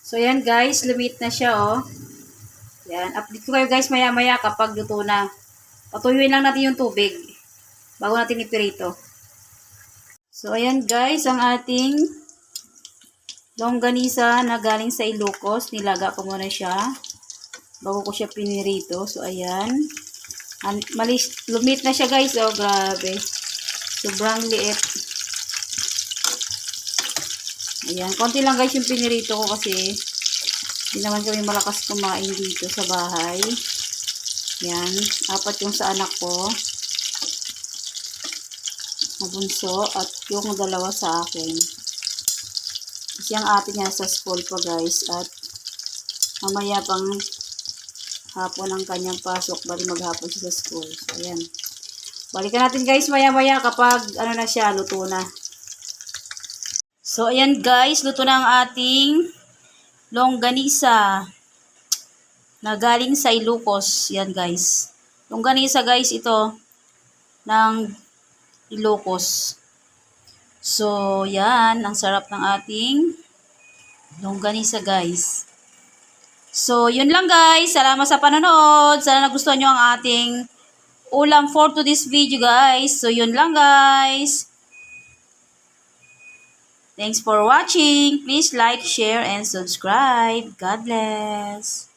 So, yan guys, lumit na siya, oh. Yan, update ko kayo guys maya-maya kapag luto na. Patuyuin lang natin yung tubig bago natin ipirito. So, ayan guys, ang ating longganisa na galing sa Ilocos. Nilaga ko muna siya bago ko siya pinirito. So, ayan. Lumit na siya guys, oh, grabe. Sobrang liit. Ayan, konti lang guys yung pinirito ko kasi hindi naman kami malakas kumain dito sa bahay. Yan, 4 yung sa anak ko na bunso at yung 2 sa akin. Kasi ang ate niya sa school pa guys at mamaya pang hapon ang kanyang pasok, bali maghapon siya sa school. So, ayan. Balikan natin guys maya-maya kapag ano na siya, luto na. So, ayan guys, luto na ang ating longganisa na galing sa Ilocos. Yan guys. Longganisa guys ito ng Ilocos. So, yan. Ang sarap ng ating longganisa guys. So, yun lang guys. Salamat sa panonood. Sana nagustuhan nyo ang ating ulam for today's video guys. So, yun lang guys. Thanks for watching. Please like, share, and subscribe. God bless.